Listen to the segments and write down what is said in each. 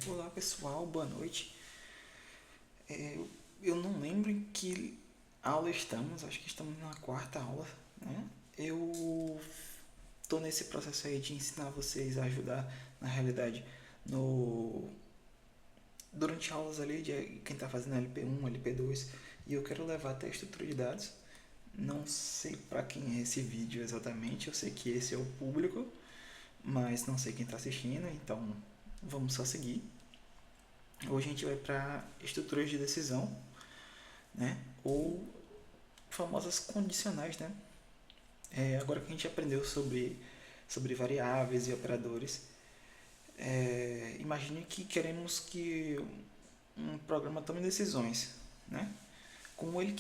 Olá pessoal, boa noite. Eu não lembro em que aula estamos, acho que estamos na quarta aula, né? Eu estou nesse processo aí de ensinar vocês a ajudar, na realidade, no durante aulas ali de quem está fazendo LP1, LP2, e eu quero levar até a estrutura de dados. Não sei para quem é esse vídeo exatamente, eu sei que esse é o público, mas não sei quem está assistindo, então vamos só seguir. Hoje a gente vai para estruturas de decisão, né? Ou famosas condicionais, né? Agora que a gente aprendeu sobre variáveis e operadores, imagine que queremos que um programa tome decisões, né? Como é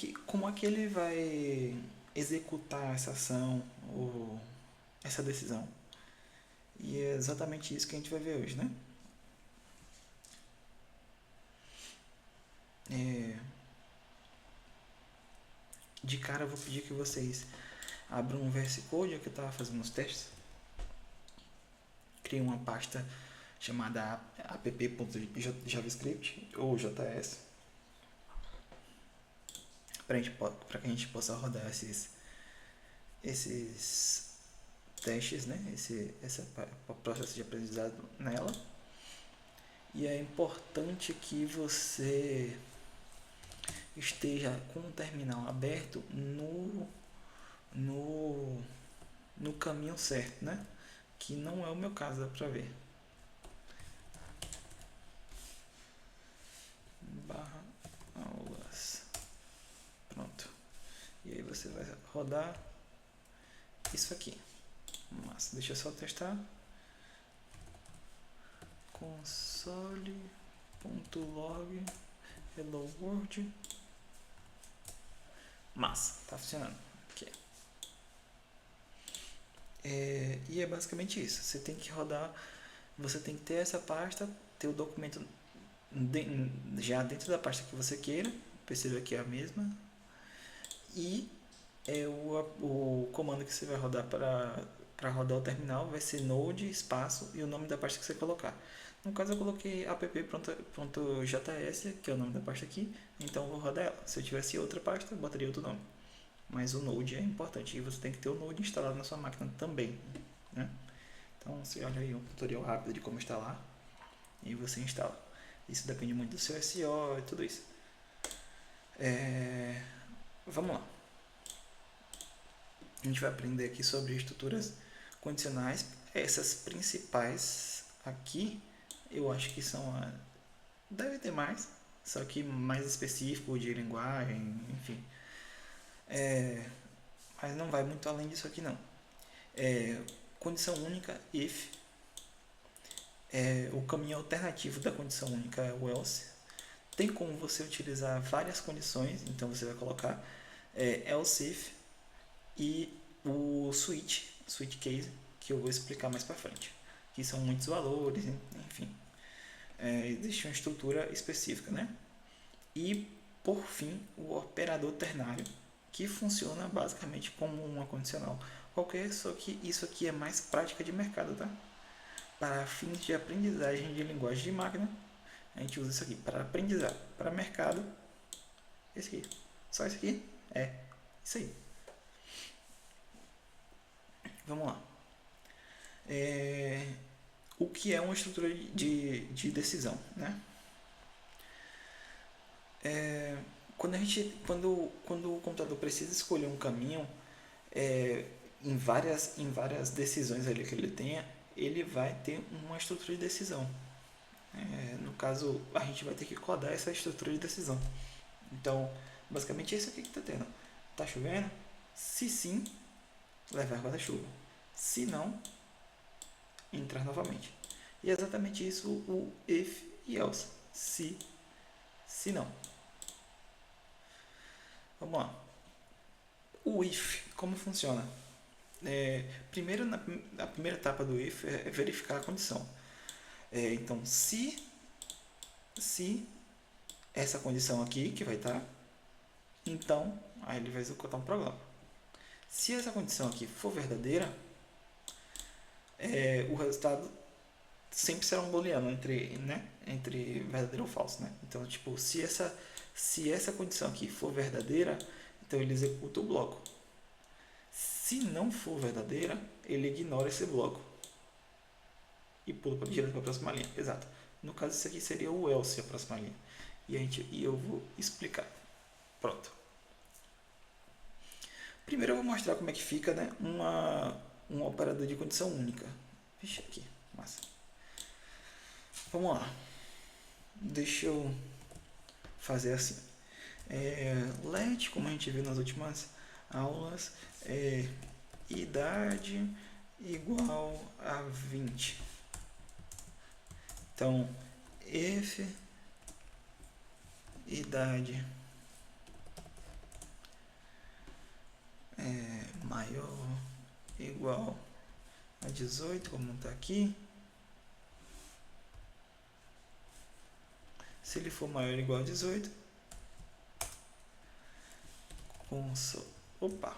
que ele vai executar essa ação ou essa decisão? E é exatamente isso que a gente vai ver hoje, né? É, de cara eu vou pedir que vocês abram um VS Code, que eu estava fazendo os testes. Criei uma pasta chamada app.javascript ou JS para que a gente possa rodar esses testes, né? Esse processo de aprendizado nela. E é importante que você esteja com o terminal aberto no, no caminho certo, né? Que não é o meu caso, dá pra ver. Barra aulas. Pronto. E aí você vai rodar isso aqui. Mas deixa eu só testar. Console.log hello world. Massa, tá funcionando. Aqui. E é basicamente isso. Você tem que rodar, você tem que ter essa pasta, ter o documento já dentro da pasta que você queira. Perceba que é a mesma. E o comando que você vai rodar para rodar o terminal vai ser node, espaço e o nome da pasta que você colocar. No caso eu coloquei app.js, que é o nome da pasta aqui, então eu vou rodar ela. Se eu tivesse outra pasta, eu botaria outro nome. Mas o node é importante e você tem que ter o node instalado na sua máquina também, né? Então você olha aí um tutorial rápido de como instalar e você instala. Isso depende muito do seu SEO e tudo isso. Vamos lá. A gente vai aprender aqui sobre estruturas condicionais. Essas principais aqui, eu acho que são deve ter mais, só que mais específico de linguagem, enfim. Mas não vai muito além disso aqui não. Condição única, if. O caminho alternativo da condição única é o else. Tem como você utilizar várias condições, então você vai colocar else if e o switch case, que eu vou explicar mais para frente, que são muitos valores, enfim, existe uma estrutura específica, né? E por fim o operador ternário, que funciona basicamente como uma condicional qualquer, só que isso aqui é mais prática de mercado, tá? Para fins de aprendizagem de linguagem de máquina, a gente usa isso aqui para aprendizado. Para mercado, esse aqui, só esse aqui, isso aí. Vamos lá. O que é uma estrutura de decisão, né? Quando o computador precisa escolher um caminho, em várias decisões ali que ele tenha, ele vai ter uma estrutura de decisão. No caso, a gente vai ter que codar essa estrutura de decisão. Então, basicamente é isso aqui que está tendo. Tá chovendo? Se sim, levar guarda-chuva. Se não, entrar novamente. E é exatamente isso o if e else. Se não. Vamos lá. O if, como funciona? Primeiro, a primeira etapa do if é verificar a condição. Então, se essa condição aqui, que vai estar, então, aí ele vai executar um programa. Se essa condição aqui for verdadeira, o resultado sempre será um booleano entre verdadeiro ou falso, né? Então, tipo, se essa condição aqui for verdadeira, então ele executa o bloco. Se não for verdadeira, ele ignora esse bloco e pula direto para a próxima linha. Exato. No caso, isso aqui seria o else, a próxima linha. E eu vou explicar. Pronto. Primeiro eu vou mostrar como é que fica, né, um operador de condição única. Vixe, aqui, massa. Vamos lá. Deixa eu fazer assim. Let, como a gente viu nas últimas aulas, idade igual a 20. Então, if idade maior igual a 18, como está aqui. Se ele for maior ou igual a 18, console.log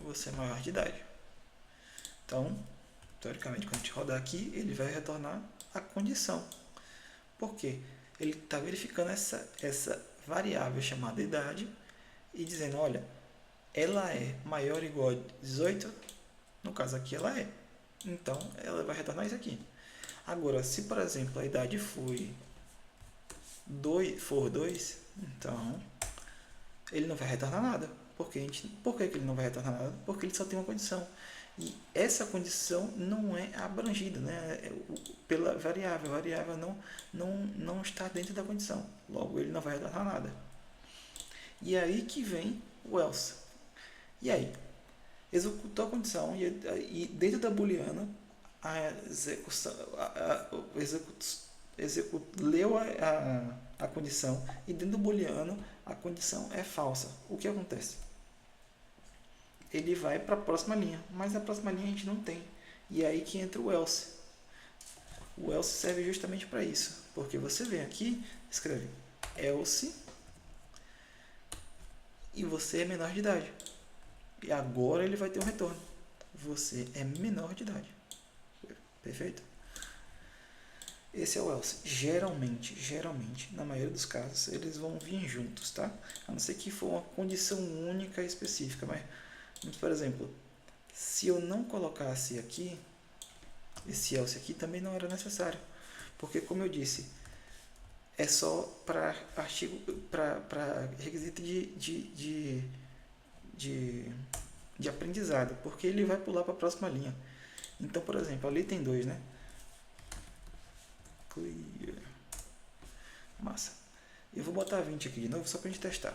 você é maior de idade. Então, teoricamente, quando a gente rodar aqui, ele vai retornar a condição. Por quê? Ele está verificando essa variável chamada idade e dizendo, olha, ela é maior ou igual a 18, no caso aqui ela é. Então, ela vai retornar isso aqui. Agora, se por exemplo a idade for 2, então ele não vai retornar nada. Por que ele não vai retornar nada? Porque ele só tem uma condição. E essa condição não é abrangida, né, pela variável. A variável não está dentro da condição. Logo, ele não vai retornar nada. E aí que vem o else. E aí? Executou a condição e dentro da booleana a execução, leu a condição e dentro do booleano a condição é falsa. O que acontece? Ele vai para a próxima linha, mas a próxima linha a gente não tem. E é aí que entra o else. O else serve justamente para isso, porque você vem aqui, escreve else e você é menor de idade. E agora ele vai ter um retorno. Você é menor de idade. Perfeito? Esse é o else. Geralmente, na maioria dos casos, eles vão vir juntos, tá? A não ser que for uma condição única específica. Mas, por exemplo, se eu não colocasse aqui, esse else aqui também não era necessário. Porque, como eu disse, é só para requisito de aprendizado. Porque ele vai pular para a próxima linha. Então, por exemplo, ali tem 2, né? Clear. Massa. Eu vou botar 20 aqui de novo, só para a gente testar.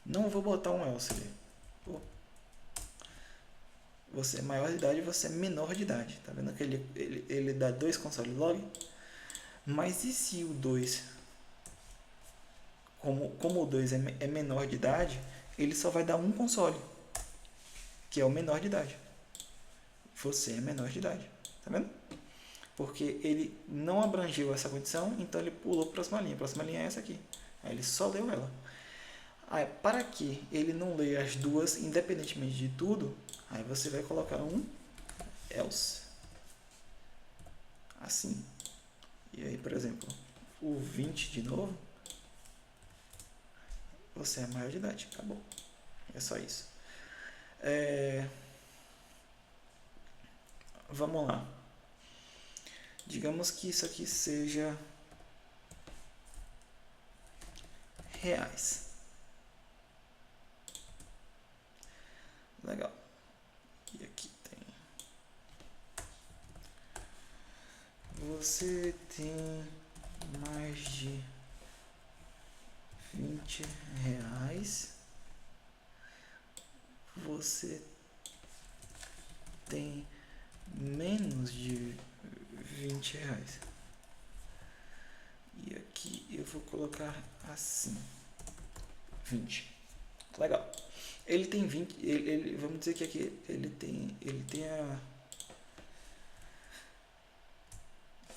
Não vou botar um else ali. Você é maior de idade, você é menor de idade. Tá vendo que ele dá 2 console log? Mas e se o 2, como o 2 é menor de idade, ele só vai dar um console, que é o menor de idade. Você é menor de idade. Tá vendo? Porque ele não abrangeu essa condição, então ele pulou para a próxima linha. A próxima linha é essa aqui. Aí ele só leu ela. Aí, para que ele não leia as duas, independentemente de tudo, aí você vai colocar um else. Assim. E aí, por exemplo, o 20 de novo, você é maior de idade. Acabou. É só isso. Vamos lá. Digamos que isso aqui seja reais. Legal. E aqui tem. Você tem mais de 20 reais. Você tem menos de 20 reais. E aqui eu vou colocar assim. 20. Legal. Ele tem 20, vamos dizer que aqui ele tem a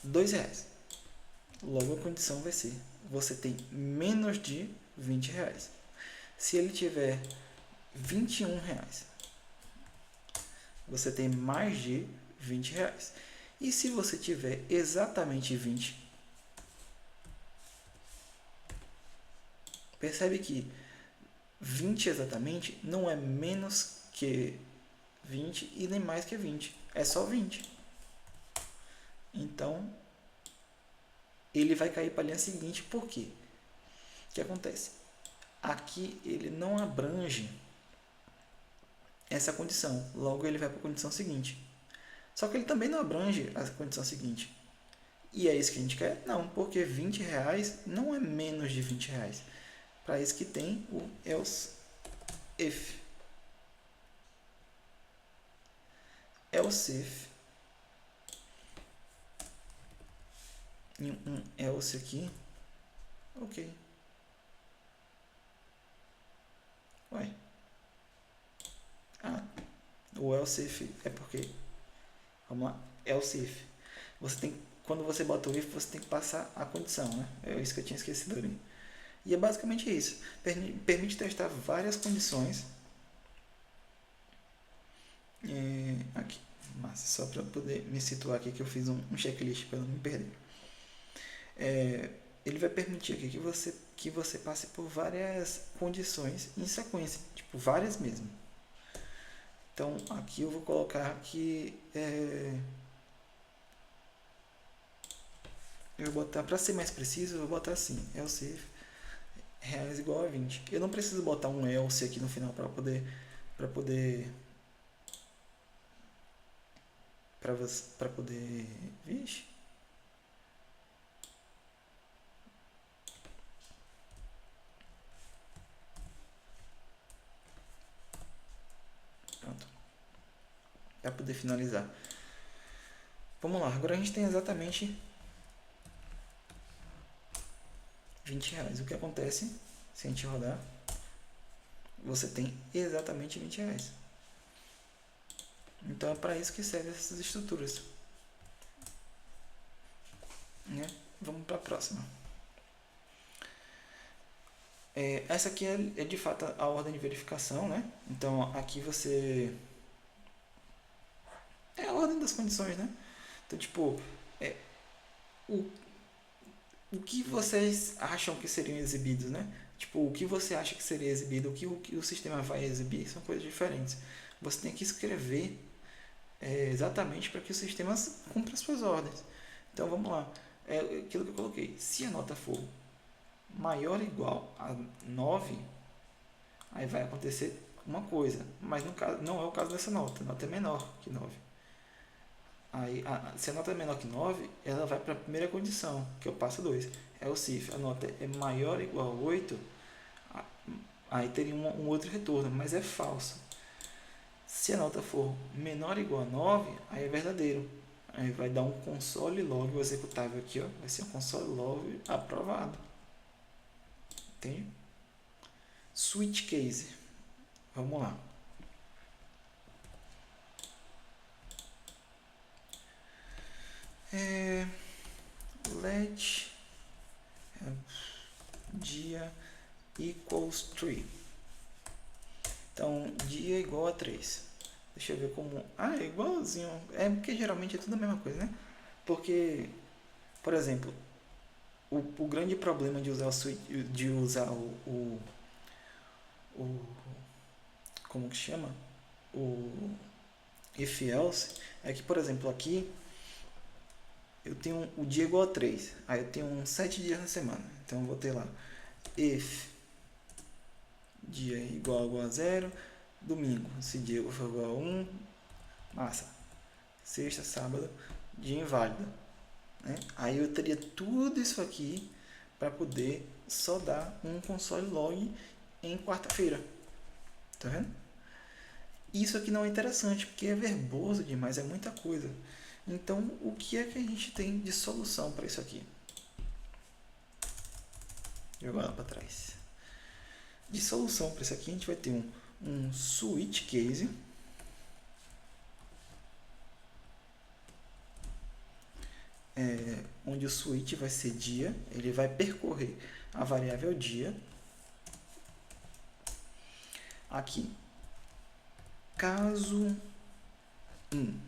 2 reais. Logo a condição vai ser, você tem menos de 20 reais. Se ele tiver 21 reais, você tem mais de R$ 20. E se você tiver exatamente 20, percebe que 20 exatamente não é menos que 20 e nem mais que 20. É só 20. Então, ele vai cair para a linha seguinte. Por quê? O que acontece? Aqui ele não abrange essa condição. Logo, ele vai para a condição seguinte. Só que ele também não abrange a condição seguinte. E é isso que a gente quer? Não, porque R$ 20 não é menos de R$ 20. Para isso que tem o else if. Else if. E um else aqui. Ok. Ué. Ah, o else if é porque... Vamos lá. Else if. Quando você bota o if, você tem que passar a condição, né? É isso que eu tinha esquecido ali. E é basicamente isso. Permite testar várias condições. Aqui. Mas só para poder me situar aqui, que eu fiz um checklist para não me perder. Ele vai permitir aqui que você passe por várias condições em sequência. Tipo, várias mesmo. Então, aqui eu vou colocar que... eu vou botar, para ser mais preciso, eu vou botar assim, else if reais igual a 20. Eu não preciso botar um else aqui no final para poder vixe. Pronto. Para poder finalizar. Vamos lá, agora a gente tem exatamente R$ 20. O que acontece se a gente rodar? Você tem exatamente R$ 20. Então é para isso que servem essas estruturas. Né? Vamos para a próxima. Essa aqui é de fato a ordem de verificação, né? Então aqui você... é a ordem das condições, né? Então, tipo, o que vocês acham que seriam exibidos, né? Tipo, o que você acha que seria exibido, o que o sistema vai exibir, são coisas diferentes. Você tem que escrever exatamente para que o sistema cumpra as suas ordens. Então, vamos lá. É aquilo que eu coloquei. Se a nota for maior ou igual a 9, aí vai acontecer uma coisa. Mas no caso, não é o caso dessa nota. A nota é menor que 9. Aí, se a nota é menor que 9, ela vai para a primeira condição, que é o passo 2. É o se a nota é maior ou igual a 8, aí teria um outro retorno, mas é falso. Se a nota for menor ou igual a 9, aí é verdadeiro. Aí vai dar um console log, o executável aqui, ó, vai ser um console log aprovado. Entende? Switch case. Vamos lá. Let dia equals 3. Então, dia igual a 3. Deixa eu ver como... é igualzinho. É porque geralmente é tudo a mesma coisa, né? Porque, por exemplo, o grande problema de usar o como que chama? O if else é que, por exemplo, aqui eu tenho o dia igual a 3. Aí eu tenho 7 dias na semana. Então eu vou ter lá if dia igual a 0, domingo, se dia for igual a 1, massa. Sexta, sábado, dia inválido. Né? Aí eu teria tudo isso aqui para poder só dar um console log em quarta-feira. Tá vendo? Isso aqui não é interessante, porque é verboso demais, é muita coisa. Então, o que é que a gente tem de solução para isso aqui? Jogar lá para trás. De solução para isso aqui, a gente vai ter um switch case. Onde o switch vai ser dia, ele vai percorrer a variável dia. Aqui, caso in,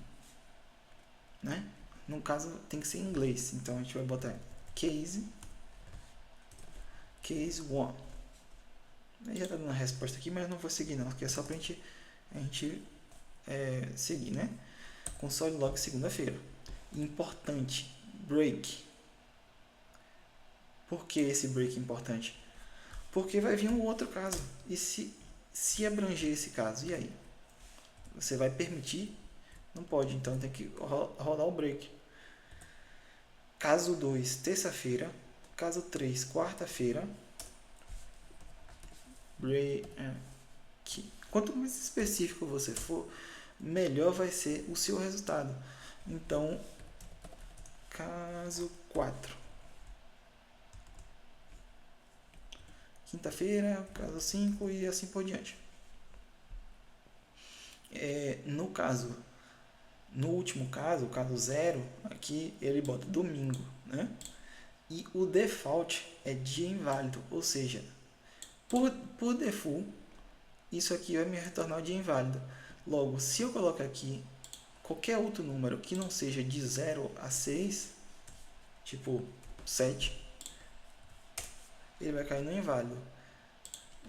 né? No caso tem que ser em inglês, então a gente vai botar case 1. Já está dando a resposta aqui, mas não vou seguir não, porque é só para a gente seguir, né? Console log segunda-feira. Importante, break. Por que esse break é importante? Porque vai vir um outro caso. E se abranger esse caso, e aí? Você vai permitir? Não pode, então tem que rolar o break. Caso 2, terça-feira. Caso 3, quarta-feira. Break. Quanto mais específico você for, melhor vai ser o seu resultado. Então, caso 4. Quinta-feira, caso 5 e assim por diante. No último caso, o caso 0, aqui ele bota domingo, né? E o default é dia inválido, ou seja, por default, isso aqui vai me retornar o dia inválido. Logo, se eu colocar aqui qualquer outro número que não seja de 0 a 6, tipo 7, ele vai cair no inválido.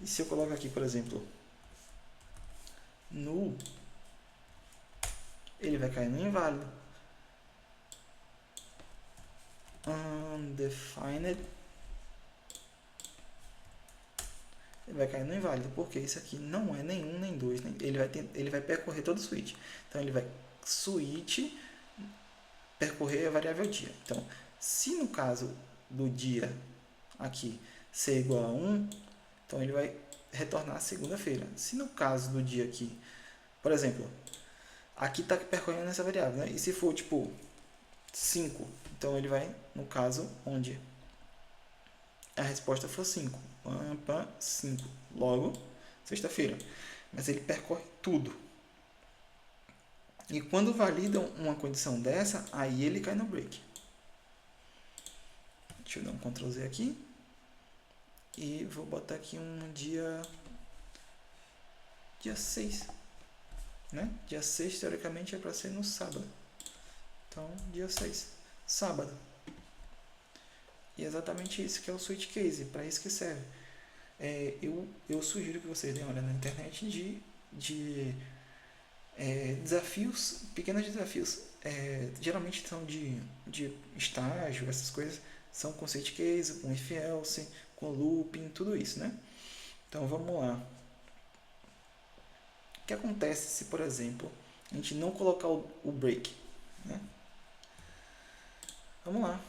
E se eu colocar aqui, por exemplo, null, ele vai cair no inválido. Undefined, ele vai cair no inválido, porque isso aqui não é nenhum nem dois, ele vai percorrer todo o switch. Então ele vai switch percorrer a variável dia. Então, se no caso do dia aqui ser igual a 1, então ele vai retornar segunda-feira. Se no caso do dia aqui, por exemplo, aqui está percorrendo essa variável, né? E se for tipo 5, então ele vai, no caso, onde a resposta for 5. 5. Logo, sexta-feira. Mas ele percorre tudo. E quando validam uma condição dessa, aí ele cai no break. Deixa eu dar um Ctrl Z aqui. E vou botar aqui um dia 6. Né? Dia 6, teoricamente, é para ser no sábado. Então, dia 6. Sábado. E é exatamente isso que é o switch case. Para isso que serve. Eu sugiro que vocês deem uma olhada na internet de desafios, pequenos desafios. Geralmente são de estágio, essas coisas. São com switch case, com if else, com looping, tudo isso, né? Então vamos lá. O que acontece se, por exemplo, a gente não colocar o break, né? Vamos lá.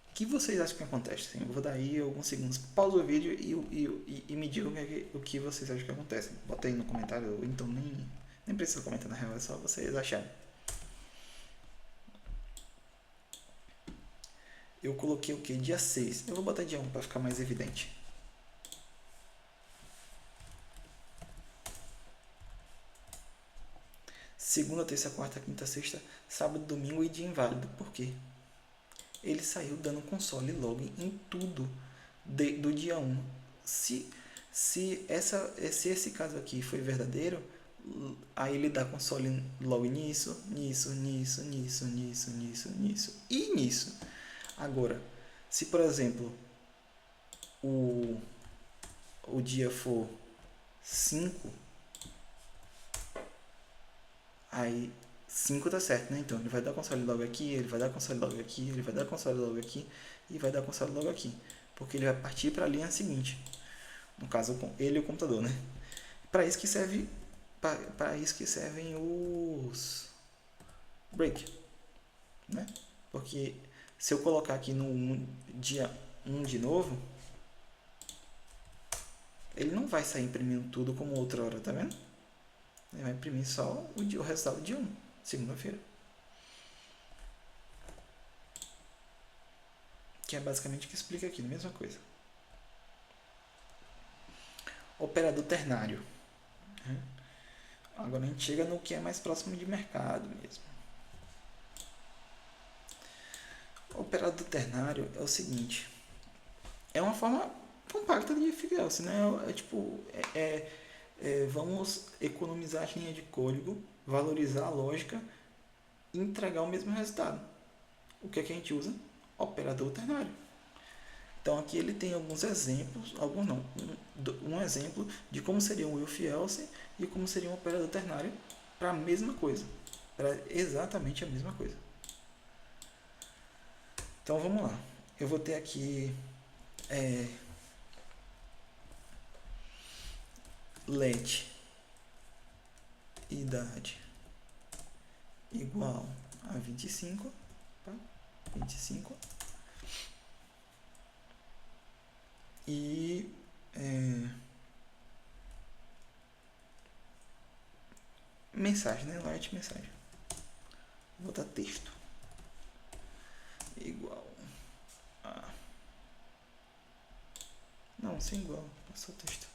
O que vocês acham que acontece? Eu vou dar aí alguns segundos. Pausa o vídeo e me digam o que vocês acham que acontece. Bota aí no comentário, então nem precisa comentar na real, é só vocês acharem. Eu coloquei o que? Dia 6. Eu vou botar dia 1 para ficar mais evidente. Segunda, terça, quarta, quinta, sexta, sábado, domingo e dia inválido. Por quê? Ele saiu dando console login em tudo do dia 1. Se esse caso aqui foi verdadeiro, aí ele dá console login nisso e nisso. Agora, se por exemplo o dia for 5, aí 5 tá certo, né? Então ele vai dar console log aqui, ele vai dar console log aqui, ele vai dar console log aqui e vai dar console log aqui, porque ele vai partir para a linha seguinte. No caso, ele e o computador, né? Para isso que servem os break, né? Porque se eu colocar aqui no dia 1 de novo, ele não vai sair imprimindo tudo como outra hora, tá vendo? Ele vai imprimir só o resultado de 1, segunda-feira. Que é basicamente o que explica aqui, a mesma coisa. Operador ternário. Agora a gente chega no que é mais próximo de mercado mesmo. Operador ternário é o seguinte. É uma forma compacta de if else, né? Vamos economizar a linha de código, valorizar a lógica e entregar o mesmo resultado. O que é que a gente usa? Operador ternário. Então aqui ele tem alguns exemplos, alguns não, um exemplo de como seria um if else e como seria um operador ternário para a mesma coisa, para exatamente a mesma coisa. Então vamos lá, eu vou ter aqui let idade igual a 25, tá? 25 e mensagem, né? Let mensagem. Vou botar texto igual a... Não, sem igual, é só texto.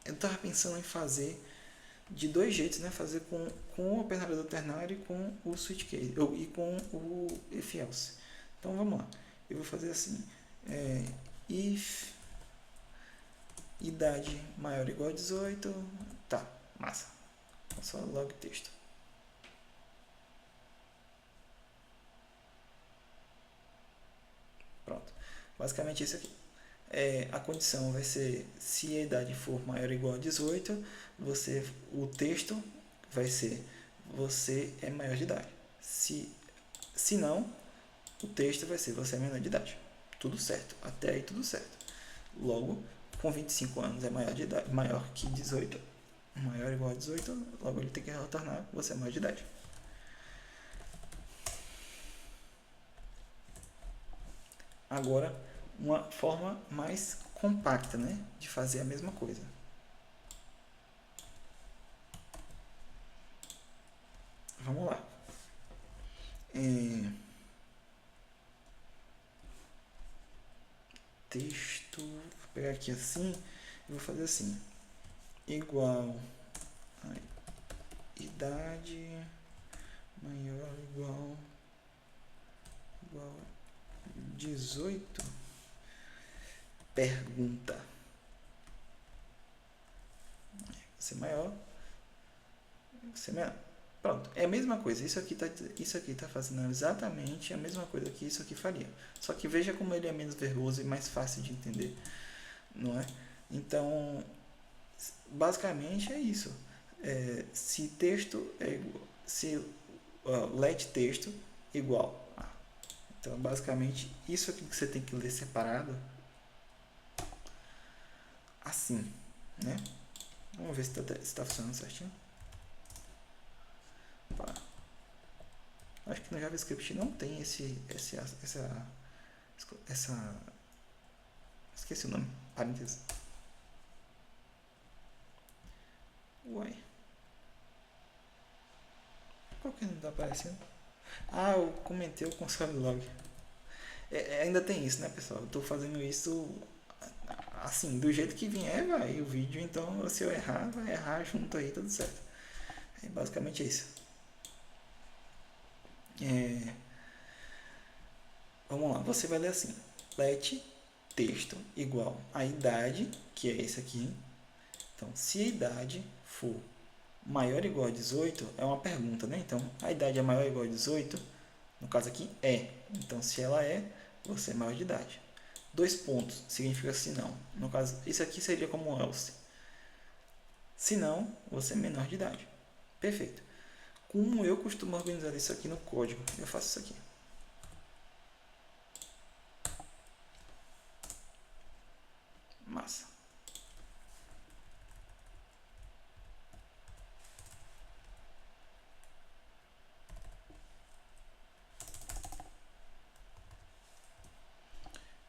Eu estava pensando em fazer de dois jeitos, né? Fazer com o operador ternário e com o switch case, e com o if else. Então vamos lá. Eu vou fazer assim: if idade maior ou igual a 18, tá, massa. Só log texto. Pronto. Basicamente isso aqui. A condição vai ser, se a idade for maior ou igual a 18, o texto vai ser, você é maior de idade. Se não, o texto vai ser, você é menor de idade. Tudo certo. Até aí tudo certo. Logo, com 25 anos é maior de idade, maior que 18, maior ou igual a 18, logo ele tem que retornar, você é maior de idade. Agora, uma forma mais compacta, né, de fazer a mesma coisa. Vamos lá. Texto, vou pegar aqui assim e vou fazer assim: igual a idade maior ou igual a 18. Pergunta. Você maior, você menor. Pronto, é a mesma coisa. Isso aqui tá fazendo exatamente a mesma coisa que isso aqui faria. Só que veja como ele é menos verboso e mais fácil de entender, não é? Então, basicamente é isso. Se texto é igual, se let texto igual a. Então, basicamente, isso aqui que você tem que ler separado, assim, né? Vamos ver se está funcionando certinho. Opa. Acho que no JavaScript não tem essa esqueci o nome, parênteses. Uai. Qual que não está aparecendo? Ah, eu comentei o console log. Ainda tem isso, né, pessoal? Eu estou fazendo isso assim, do jeito que vier, vai o vídeo. Então, se eu errar, vai errar junto aí, tudo certo. É basicamente isso. Vamos lá, você vai ler assim: let texto igual a idade, que é esse aqui. Então, se a idade for maior ou igual a 18, é uma pergunta, né? Então, a idade é maior ou igual a 18, no caso aqui é. Então, se ela é, você é maior de idade. 2 pontos significa se não. No caso, isso aqui seria como else. Se não, você é menor de idade. Perfeito. Como eu costumo organizar isso aqui no código? Eu faço isso aqui. Massa.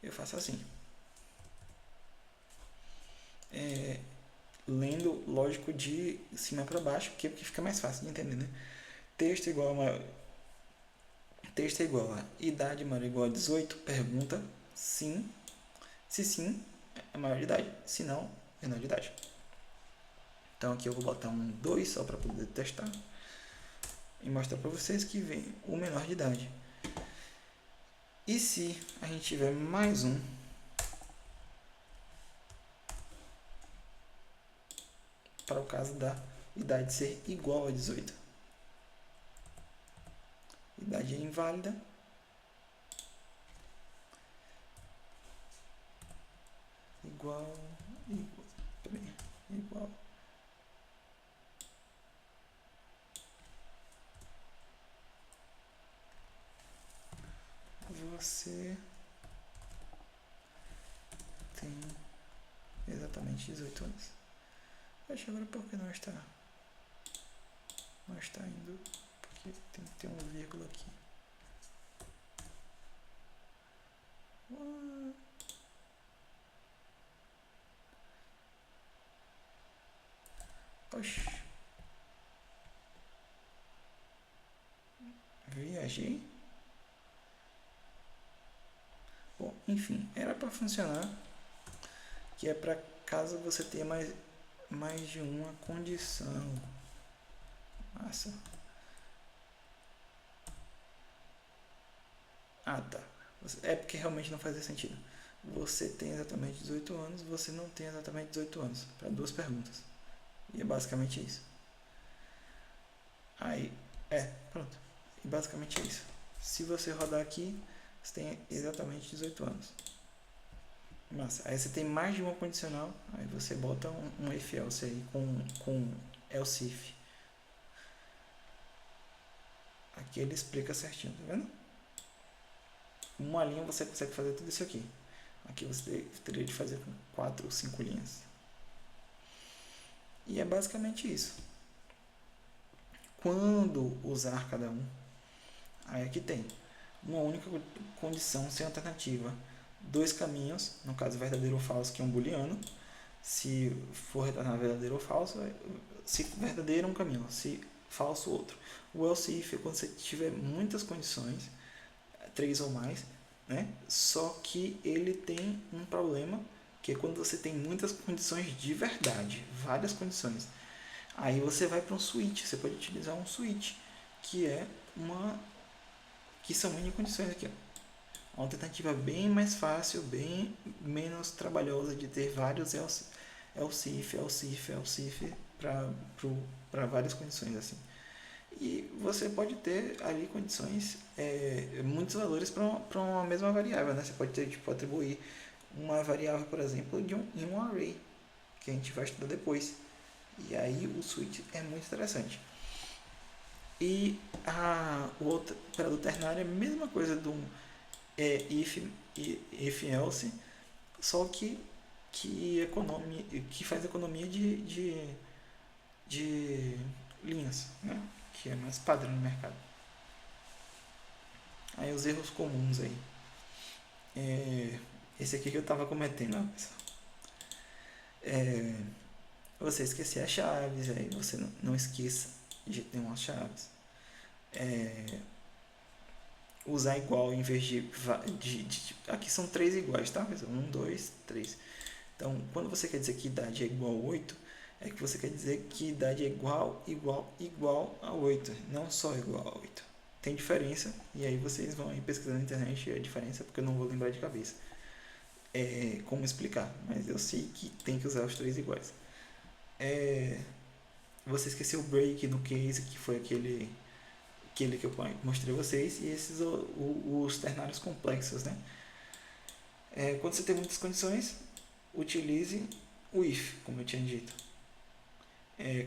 Eu faço assim. Lendo lógico de cima para baixo, porque fica mais fácil de entender, né? Texto igual a idade maior ou igual a 18, pergunta sim. Se sim, é maior de idade. Se não, menor de idade. Então aqui eu vou botar um 2 só para poder testar e mostrar para vocês que vem o menor de idade. E se a gente tiver mais um para o caso da idade ser igual a 18? Idade é inválida. Igual, peraí, igual. Você tem exatamente 18 anos. Acho agora por que não está indo, porque tem que ter um vírgula aqui. Oxi. Viajei. Bom, enfim, era para funcionar, que é para caso você tenha mais de uma condição. Massa. Ah, tá. É porque realmente não fazia sentido. Você tem exatamente 18 anos, você não tem exatamente 18 anos. Para duas perguntas. E é basicamente isso. Aí, pronto. E basicamente é isso. Se você rodar aqui, você tem exatamente 18 anos. Massa. Aí você tem mais de uma condicional, aí você bota um if else aí com else if. Aqui ele explica certinho, tá vendo? Uma linha você consegue fazer tudo isso aqui. Aqui você teria de fazer com 4 ou 5 linhas. E é basicamente isso. Quando usar cada um, aí aqui tem uma única condição sem alternativa. Dois caminhos, no caso verdadeiro ou falso, que é um booleano. Se for retornar verdadeiro ou falso, se verdadeiro um caminho, se falso outro. O else if é quando você tiver muitas condições, 3 ou mais, né? Só que ele tem um problema, que é quando você tem muitas condições de verdade, várias condições. Aí você vai para um switch, você pode utilizar um switch, que são mini condições aqui, ó. Uma alternativa bem mais fácil, bem menos trabalhosa de ter vários else if para várias condições assim. E você pode ter ali condições, muitos valores para uma mesma variável, né? Você pode ter, tipo, atribuir uma variável, por exemplo, em um array, que a gente vai estudar depois. E aí o switch é muito interessante. E o outro operador ternário é a mesma coisa do if else, só que faz economia de linhas, né? Que é mais padrão no mercado. Aí os erros comuns aí. Esse aqui que eu estava cometendo, ó, pessoal. Você esquecer as chaves, aí você não esqueça de ter umas chaves. Usar igual em vez de aqui são 3 iguais, tá? 1, 2, 3. Então, quando você quer dizer que idade é igual a 8, é que você quer dizer que idade é igual a 8, não só igual a 8. Tem diferença, e aí vocês vão aí pesquisando na internet a diferença, porque eu não vou lembrar de cabeça como explicar, mas eu sei que tem que usar os 3 iguais. Você esqueceu o break no case, que foi aquele que eu mostrei a vocês, e esses os ternários complexos, né? Quando você tem muitas condições, utilize o if, como eu tinha dito.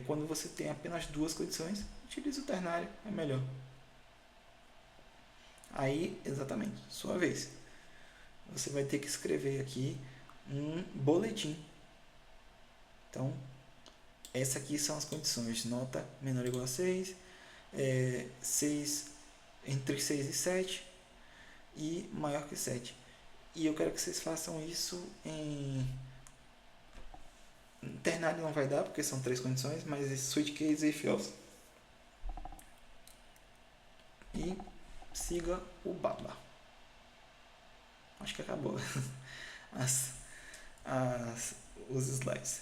Quando você tem apenas 2 condições, utilize o ternário, é melhor. Aí, exatamente, sua vez. Você vai ter que escrever aqui um boletim. Então, essas aqui são as condições: nota menor ou igual a 6, 6 entre 6 e 7 e maior que 7. E eu quero que vocês façam isso em ternário, não vai dar porque são 3 condições, mas switch case e if else. E siga o baba. Acho que acabou os slides.